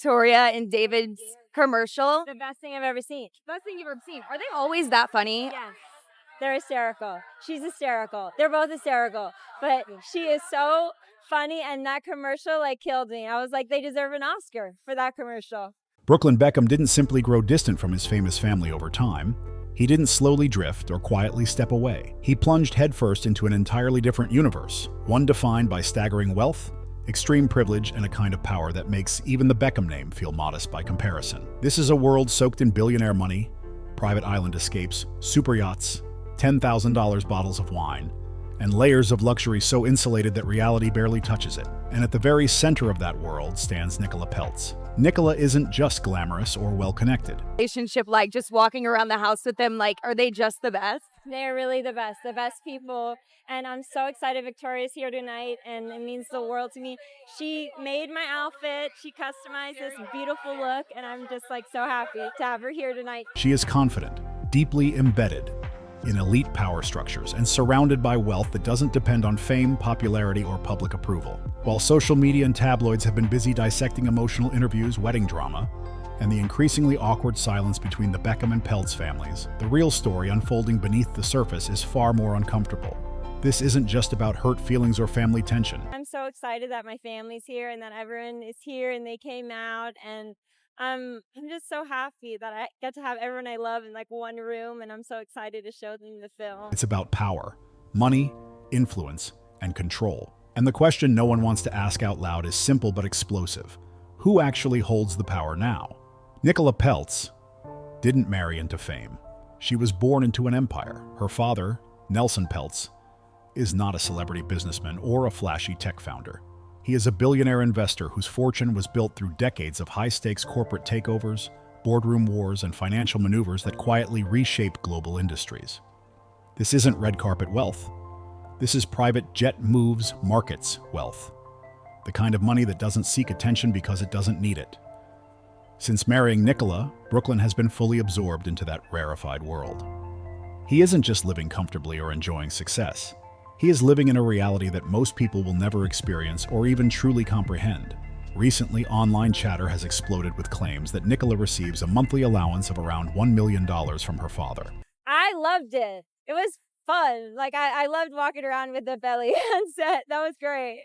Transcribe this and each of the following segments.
Victoria and David's commercial. The best thing I've ever seen. Best thing you've ever seen. Are they always that funny? Yes. They're hysterical. She's hysterical. They're both hysterical. But she is so funny, and that commercial like killed me. I was like, they deserve an Oscar for that commercial. Brooklyn Beckham didn't simply grow distant from his famous family over time. He didn't slowly drift or quietly step away. He plunged headfirst into an entirely different universe, one defined by staggering wealth, extreme privilege, and a kind of power that makes even the Beckham name feel modest by comparison. This is a world soaked in billionaire money, private island escapes, super yachts, $10,000 bottles of wine, and layers of luxury so insulated that reality barely touches it. And at the very center of that world stands Nicola Peltz. Nicola isn't just glamorous or well-connected. Relationship, like just walking around the house with them, like, are they just the best? They're really the best people. And I'm so excited Victoria's here tonight, and it means the world to me. She made my outfit, she customized this beautiful look, and I'm just like so happy to have her here tonight. She is confident, deeply embedded in elite power structures, and surrounded by wealth that doesn't depend on fame, popularity, or public approval. While social media and tabloids have been busy dissecting emotional interviews, wedding drama, and the increasingly awkward silence between the Beckham and Peltz families, the real story unfolding beneath the surface is far more uncomfortable. This isn't just about hurt feelings or family tension. I'm so excited that my family's here and that everyone is here and they came out, and I'm just so happy that I get to have everyone I love in like one room, and I'm so excited to show them the film. It's about power, money, influence, and control. And the question no one wants to ask out loud is simple but explosive. Who actually holds the power now? Nicola Peltz didn't marry into fame. She was born into an empire. Her father, Nelson Peltz, is not a celebrity businessman or a flashy tech founder. He is a billionaire investor whose fortune was built through decades of high-stakes corporate takeovers, boardroom wars, and financial maneuvers that quietly reshaped global industries. This isn't red carpet wealth. This is private jet moves markets wealth. The kind of money that doesn't seek attention because it doesn't need it. Since marrying Nicola, Brooklyn has been fully absorbed into that rarefied world. He isn't just living comfortably or enjoying success. He is living in a reality that most people will never experience or even truly comprehend. Recently, online chatter has exploded with claims that Nicola receives a monthly allowance of around $1 million from her father. I loved it. It was fun. Like, I loved walking around with the belly on set. That was great.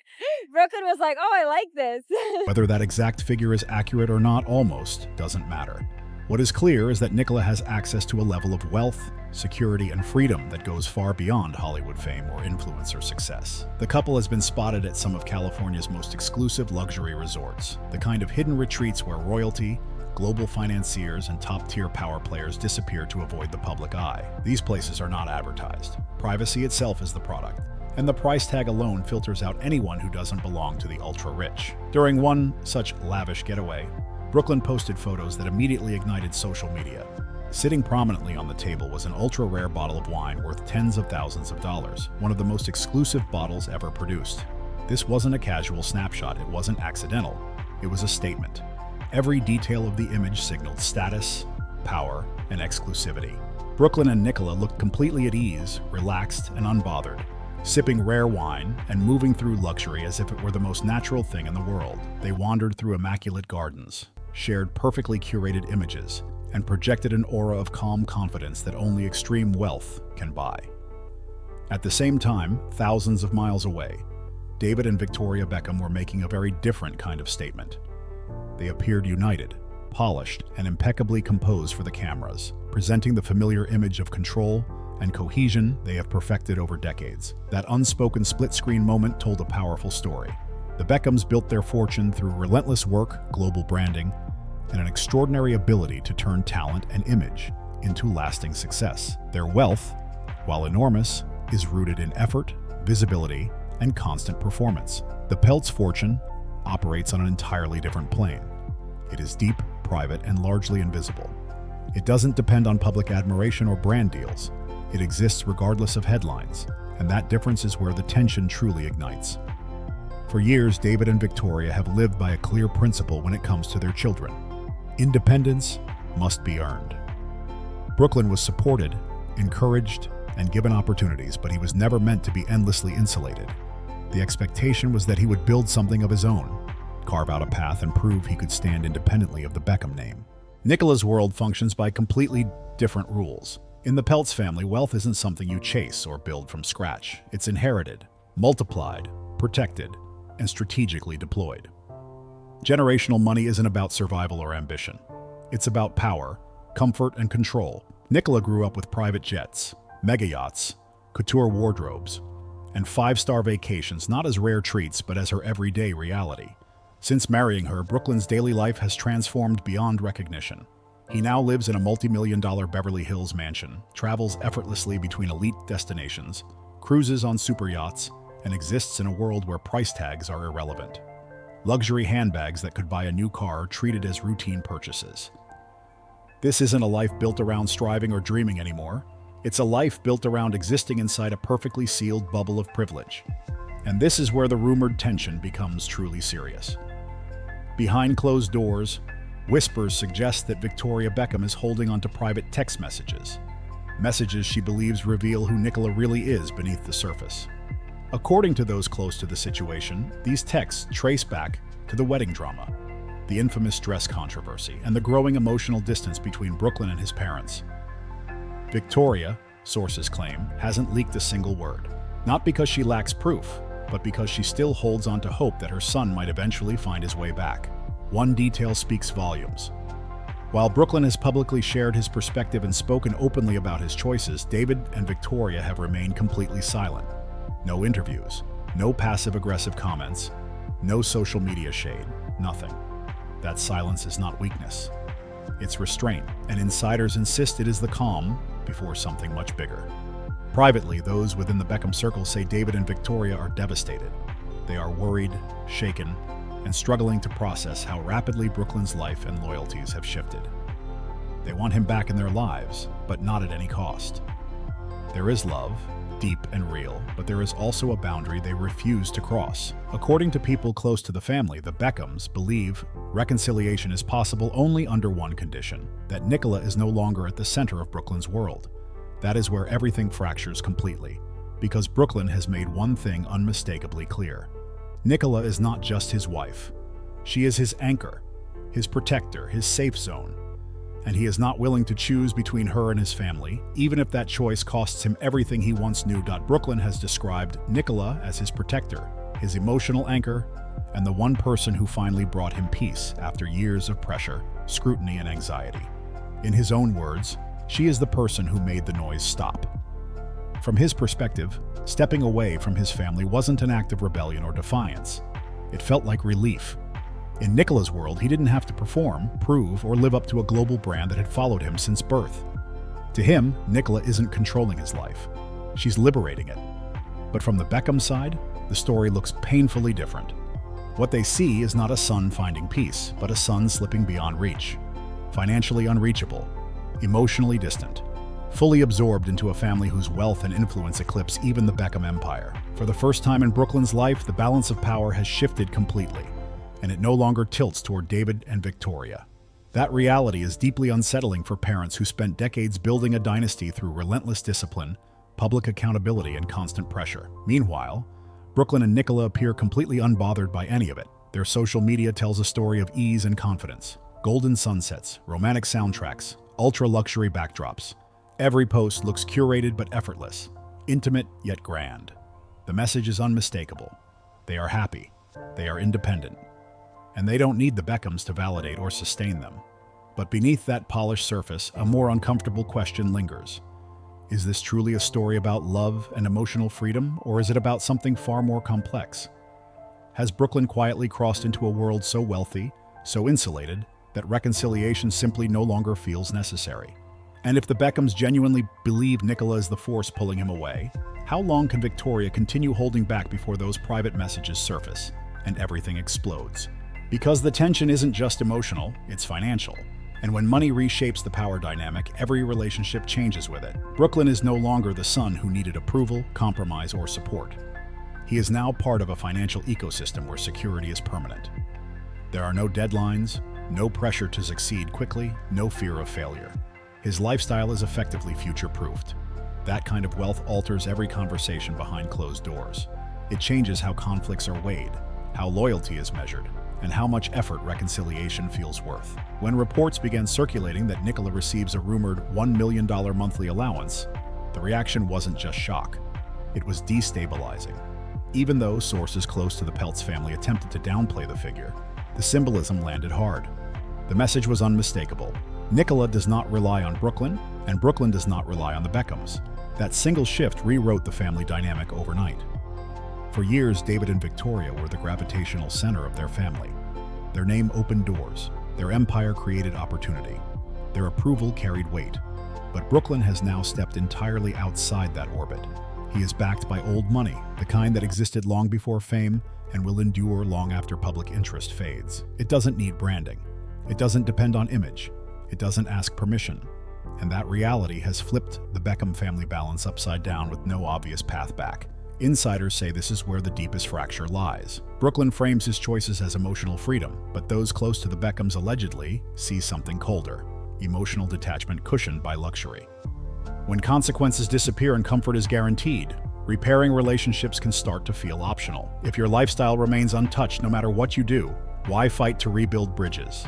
Brooklyn was like, oh, I like this. Whether that exact figure is accurate or not almost doesn't matter. What is clear is that Nicola has access to a level of wealth, security, and freedom that goes far beyond Hollywood fame or influencer success. The couple has been spotted at some of California's most exclusive luxury resorts, the kind of hidden retreats where royalty, global financiers, and top-tier power players disappear to avoid the public eye. These places are not advertised. Privacy itself is the product, and the price tag alone filters out anyone who doesn't belong to the ultra-rich. During one such lavish getaway, Brooklyn posted photos that immediately ignited social media. Sitting prominently on the table was an ultra-rare bottle of wine worth tens of thousands of dollars, one of the most exclusive bottles ever produced. This wasn't a casual snapshot, it wasn't accidental, it was a statement. Every detail of the image signaled status, power, and exclusivity. Brooklyn and Nicola looked completely at ease, relaxed, and unbothered, sipping rare wine and moving through luxury as if it were the most natural thing in the world. They wandered through immaculate gardens, shared perfectly curated images, and projected an aura of calm confidence that only extreme wealth can buy. At the same time, thousands of miles away, David and Victoria Beckham were making a very different kind of statement. They appeared united, polished, and impeccably composed for the cameras, presenting the familiar image of control and cohesion they have perfected over decades. That unspoken split-screen moment told a powerful story. The Beckhams built their fortune through relentless work, global branding, and an extraordinary ability to turn talent and image into lasting success. Their wealth, while enormous, is rooted in effort, visibility, and constant performance. The Peltz fortune operates on an entirely different plane. It is deep, private, and largely invisible. It doesn't depend on public admiration or brand deals. It exists regardless of headlines, and that difference is where the tension truly ignites. For years, David and Victoria have lived by a clear principle when it comes to their children. Independence must be earned. Brooklyn was supported, encouraged, and given opportunities, but he was never meant to be endlessly insulated. The expectation was that he would build something of his own, carve out a path, and prove he could stand independently of the Beckham name. Nicola's world functions by completely different rules. In the Peltz family, wealth isn't something you chase or build from scratch. It's inherited, multiplied, protected, and strategically deployed. Generational money isn't about survival or ambition. It's about power, comfort, and control. Nicola grew up with private jets, mega yachts, couture wardrobes, and five-star vacations, not as rare treats, but as her everyday reality. Since marrying her, Brooklyn's daily life has transformed beyond recognition. He now lives in a multi-million-dollar Beverly Hills mansion, travels effortlessly between elite destinations, cruises on super yachts, and exists in a world where price tags are irrelevant. Luxury handbags that could buy a new car are treated as routine purchases. This isn't a life built around striving or dreaming anymore. It's a life built around existing inside a perfectly sealed bubble of privilege. And this is where the rumored tension becomes truly serious. Behind closed doors, whispers suggest that Victoria Beckham is holding onto private text messages. Messages she believes reveal who Nicola really is beneath the surface. According to those close to the situation, these texts trace back to the wedding drama, the infamous dress controversy, and the growing emotional distance between Brooklyn and his parents. Victoria, sources claim, hasn't leaked a single word. Not because she lacks proof, but because she still holds on to hope that her son might eventually find his way back. One detail speaks volumes. While Brooklyn has publicly shared his perspective and spoken openly about his choices, David and Victoria have remained completely silent. No interviews, no passive-aggressive comments, no social media shade, nothing. That silence is not weakness. It's restraint, and insiders insist it is the calm before something much bigger. Privately, those within the Beckham circle say David and Victoria are devastated. They are worried, shaken, and struggling to process how rapidly Brooklyn's life and loyalties have shifted. They want him back in their lives, but not at any cost. There is love, deep and real, but there is also a boundary they refuse to cross. According to people close to the family, the Beckhams believe reconciliation is possible only under one condition: that Nicola is no longer at the center of Brooklyn's world. That is where everything fractures completely, because Brooklyn has made one thing unmistakably clear. Nicola is not just his wife. She is his anchor, his protector, his safe zone. And he is not willing to choose between her and his family, even if that choice costs him everything he once knew. Brooklyn has described Nicola as his protector, his emotional anchor, and the one person who finally brought him peace after years of pressure, scrutiny, and anxiety. In his own words, she is the person who made the noise stop. From his perspective, stepping away from his family wasn't an act of rebellion or defiance. It felt like relief. In Nicola's world, he didn't have to perform, prove, or live up to a global brand that had followed him since birth. To him, Nicola isn't controlling his life. She's liberating it. But from the Beckham side, the story looks painfully different. What they see is not a son finding peace, but a son slipping beyond reach. Financially unreachable, emotionally distant, fully absorbed into a family whose wealth and influence eclipse even the Beckham empire. For the first time in Brooklyn's life, the balance of power has shifted completely, and it no longer tilts toward David and Victoria. That reality is deeply unsettling for parents who spent decades building a dynasty through relentless discipline, public accountability, and constant pressure. Meanwhile, Brooklyn and Nicola appear completely unbothered by any of it. Their social media tells a story of ease and confidence. Golden sunsets, romantic soundtracks, ultra-luxury backdrops. Every post looks curated but effortless, intimate yet grand. The message is unmistakable. They are happy. They are independent. And they don't need the Beckhams to validate or sustain them. But beneath that polished surface, a more uncomfortable question lingers. Is this truly a story about love and emotional freedom, or is it about something far more complex? Has Brooklyn quietly crossed into a world so wealthy, so insulated, that reconciliation simply no longer feels necessary? And if the Beckhams genuinely believe Nicola is the force pulling him away, how long can Victoria continue holding back before those private messages surface and everything explodes? Because the tension isn't just emotional, it's financial. And when money reshapes the power dynamic, every relationship changes with it. Brooklyn is no longer the son who needed approval, compromise, or support. He is now part of a financial ecosystem where security is permanent. There are no deadlines, no pressure to succeed quickly, no fear of failure. His lifestyle is effectively future-proofed. That kind of wealth alters every conversation behind closed doors. It changes how conflicts are weighed, how loyalty is measured, and how much effort reconciliation feels worth. When reports began circulating that Nicola receives a rumored $1 million monthly allowance, the reaction wasn't just shock. It was destabilizing. Even though sources close to the Peltz family attempted to downplay the figure, the symbolism landed hard. The message was unmistakable. Nicola does not rely on Brooklyn, and Brooklyn does not rely on the Beckhams. That single shift rewrote the family dynamic overnight. For years, David and Victoria were the gravitational center of their family. Their name opened doors. Their empire created opportunity. Their approval carried weight. But Brooklyn has now stepped entirely outside that orbit. He is backed by old money, the kind that existed long before fame and will endure long after public interest fades. It doesn't need branding. It doesn't depend on image. It doesn't ask permission. And that reality has flipped the Beckham family balance upside down with no obvious path back. Insiders say this is where the deepest fracture lies. Brooklyn frames his choices as emotional freedom, but those close to the Beckhams allegedly see something colder: emotional detachment cushioned by luxury. When consequences disappear and comfort is guaranteed, repairing relationships can start to feel optional. If your lifestyle remains untouched no matter what you do, why fight to rebuild bridges?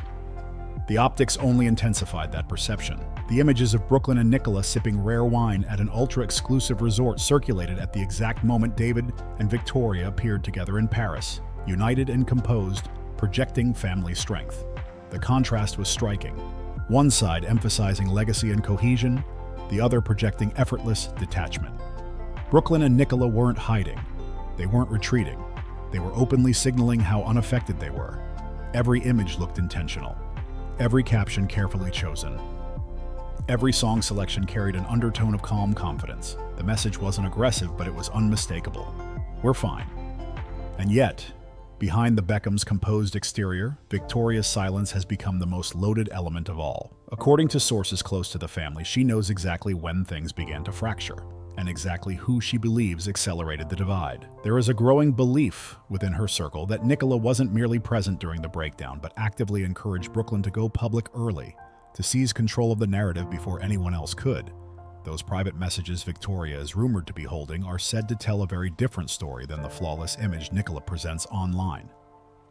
The optics only intensified that perception. The images of Brooklyn and Nicola sipping rare wine at an ultra-exclusive resort circulated at the exact moment David and Victoria appeared together in Paris, united and composed, projecting family strength. The contrast was striking. One side emphasizing legacy and cohesion, the other projecting effortless detachment. Brooklyn and Nicola weren't hiding. They weren't retreating. They were openly signaling how unaffected they were. Every image looked intentional. Every caption carefully chosen. Every song selection carried an undertone of calm confidence. The message wasn't aggressive, but it was unmistakable. We're fine. And yet, behind the Beckham's composed exterior, Victoria's silence has become the most loaded element of all. According to sources close to the family, she knows exactly when things began to fracture, and exactly who she believes accelerated the divide. There is a growing belief within her circle that Nicola wasn't merely present during the breakdown, but actively encouraged Brooklyn to go public early, to seize control of the narrative before anyone else could. Those private messages Victoria is rumored to be holding are said to tell a very different story than the flawless image Nicola presents online.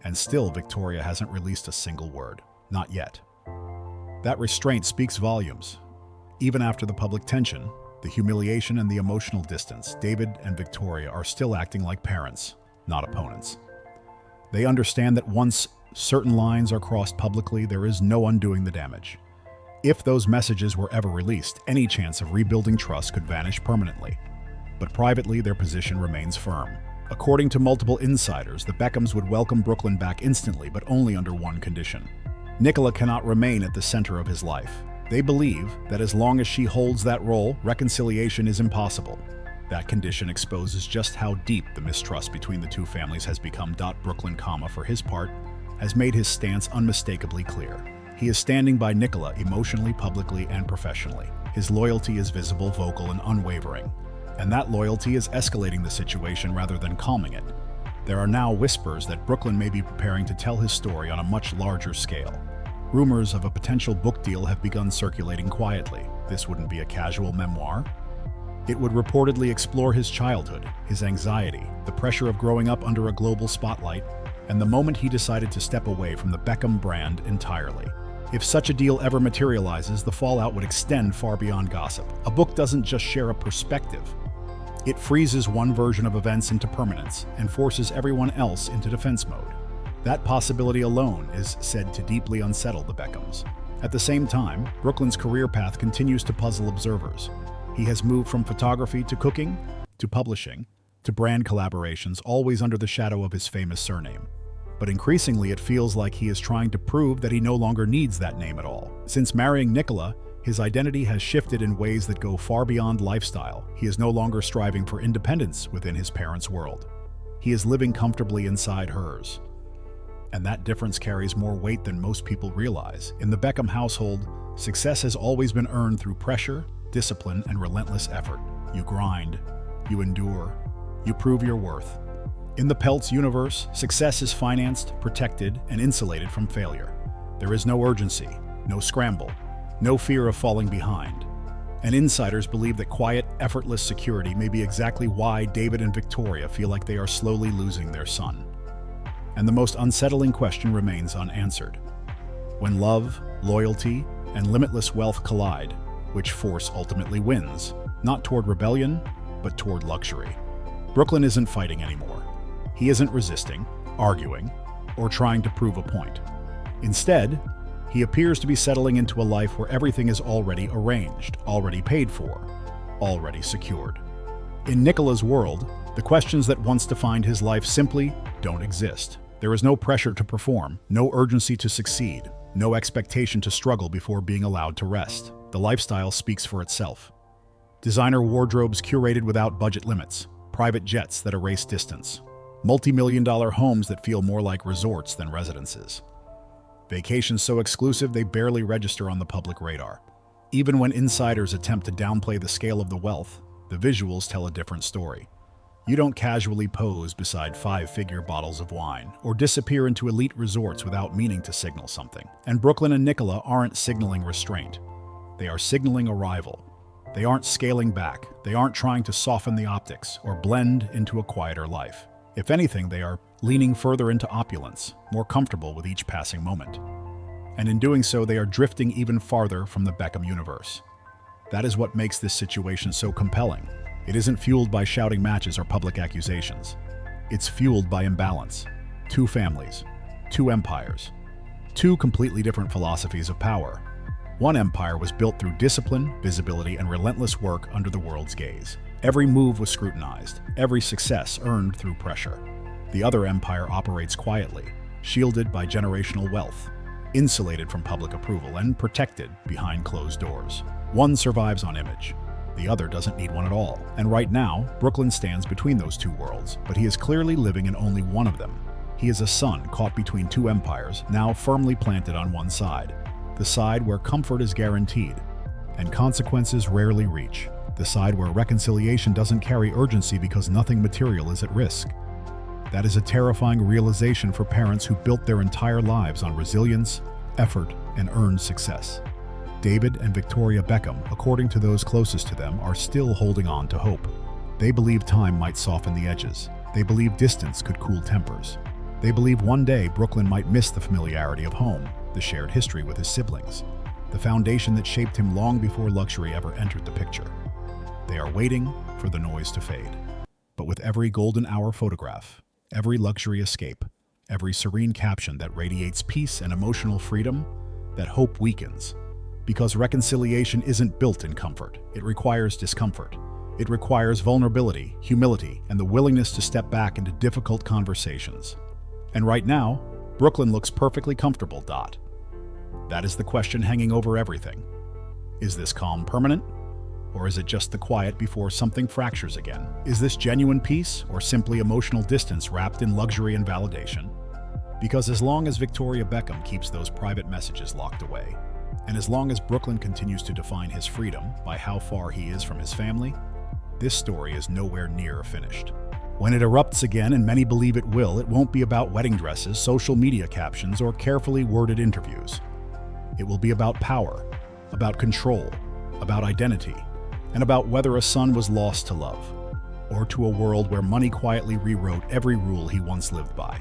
And still, Victoria hasn't released a single word. Not yet. That restraint speaks volumes. Even after the public tension, the humiliation and the emotional distance, David and Victoria are still acting like parents, not opponents. They understand that once certain lines are crossed publicly, there is no undoing the damage. If those messages were ever released, any chance of rebuilding trust could vanish permanently. But privately, their position remains firm. According to multiple insiders, the Beckhams would welcome Brooklyn back instantly, but only under one condition. Nicola cannot remain at the center of his life. They believe that as long as she holds that role, reconciliation is impossible. That condition exposes just how deep the mistrust between the two families has become. Brooklyn, for his part, has made his stance unmistakably clear. He is standing by Nicola emotionally, publicly, and professionally. His loyalty is visible, vocal, and unwavering. And that loyalty is escalating the situation rather than calming it. There are now whispers that Brooklyn may be preparing to tell his story on a much larger scale. Rumors of a potential book deal have begun circulating quietly. This wouldn't be a casual memoir. It would reportedly explore his childhood, his anxiety, the pressure of growing up under a global spotlight, and the moment he decided to step away from the Beckham brand entirely. If such a deal ever materializes, the fallout would extend far beyond gossip. A book doesn't just share a perspective. It freezes one version of events into permanence and forces everyone else into defense mode. That possibility alone is said to deeply unsettle the Beckhams. At the same time, Brooklyn's career path continues to puzzle observers. He has moved from photography to cooking, to publishing, to brand collaborations, always under the shadow of his famous surname. But increasingly, it feels like he is trying to prove that he no longer needs that name at all. Since marrying Nicola, his identity has shifted in ways that go far beyond lifestyle. He is no longer striving for independence within his parents' world. He is living comfortably inside hers. And that difference carries more weight than most people realize. In the Beckham household, success has always been earned through pressure, discipline, and relentless effort. You grind, you endure, you prove your worth. In the Peltz universe, success is financed, protected, and insulated from failure. There is no urgency, no scramble, no fear of falling behind. And insiders believe that quiet, effortless security may be exactly why David and Victoria feel like they are slowly losing their son. And the most unsettling question remains unanswered. When love, loyalty, and limitless wealth collide, which force ultimately wins? Not toward rebellion, but toward luxury. Brooklyn isn't fighting anymore. He isn't resisting, arguing, or trying to prove a point. Instead, he appears to be settling into a life where everything is already arranged, already paid for, already secured. In Nicola's world, the questions that once defined his life simply don't exist. There is no pressure to perform, no urgency to succeed, no expectation to struggle before being allowed to rest. The lifestyle speaks for itself. Designer wardrobes curated without budget limits, private jets that erase distance, multi-million-dollar homes that feel more like resorts than residences. Vacations so exclusive they barely register on the public radar. Even when insiders attempt to downplay the scale of the wealth, the visuals tell a different story. You don't casually pose beside five-figure bottles of wine or disappear into elite resorts without meaning to signal something. And Brooklyn and Nicola aren't signaling restraint. They are signaling arrival. They aren't scaling back. They aren't trying to soften the optics or blend into a quieter life. If anything, they are leaning further into opulence, more comfortable with each passing moment. And in doing so, they are drifting even farther from the Beckham universe. That is what makes this situation so compelling. It isn't fueled by shouting matches or public accusations. It's fueled by imbalance. Two families, two empires, two completely different philosophies of power. One empire was built through discipline, visibility, and relentless work under the world's gaze. Every move was scrutinized, every success earned through pressure. The other empire operates quietly, shielded by generational wealth, insulated from public approval, and protected behind closed doors. One survives on image. The other doesn't need one at all. And right now, Brooklyn stands between those two worlds, but he is clearly living in only one of them. He is a son caught between two empires, now firmly planted on one side. The side where comfort is guaranteed, and consequences rarely reach. The side where reconciliation doesn't carry urgency because nothing material is at risk. That is a terrifying realization for parents who built their entire lives on resilience, effort, and earned success. David and Victoria Beckham, according to those closest to them, are still holding on to hope. They believe time might soften the edges. They believe distance could cool tempers. They believe one day Brooklyn might miss the familiarity of home, the shared history with his siblings, the foundation that shaped him long before luxury ever entered the picture. They are waiting for the noise to fade. But with every golden hour photograph, every luxury escape, every serene caption that radiates peace and emotional freedom, that hope weakens. Because reconciliation isn't built in comfort. It requires discomfort. It requires vulnerability, humility, and the willingness to step back into difficult conversations. And right now, Brooklyn looks perfectly comfortable. That is the question hanging over everything. Is this calm permanent? Or is it just the quiet before something fractures again? Is this genuine peace or simply emotional distance wrapped in luxury and validation? Because as long as Victoria Beckham keeps those private messages locked away, and as long as Brooklyn continues to define his freedom by how far he is from his family, this story is nowhere near finished. When it erupts again, and many believe it will, it won't be about wedding dresses, social media captions, or carefully worded interviews. It will be about power, about control, about identity, and about whether a son was lost to love, or to a world where money quietly rewrote every rule he once lived by.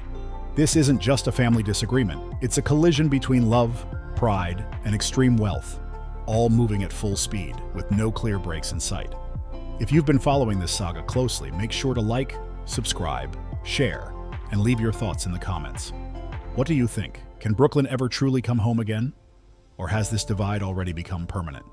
This isn't just a family disagreement. It's a collision between love, pride, and extreme wealth, all moving at full speed with no clear breaks in sight. If you've been following this saga closely, make sure to like, subscribe, share, and leave your thoughts in the comments. What do you think? Can Brooklyn ever truly come home again? Or has this divide already become permanent?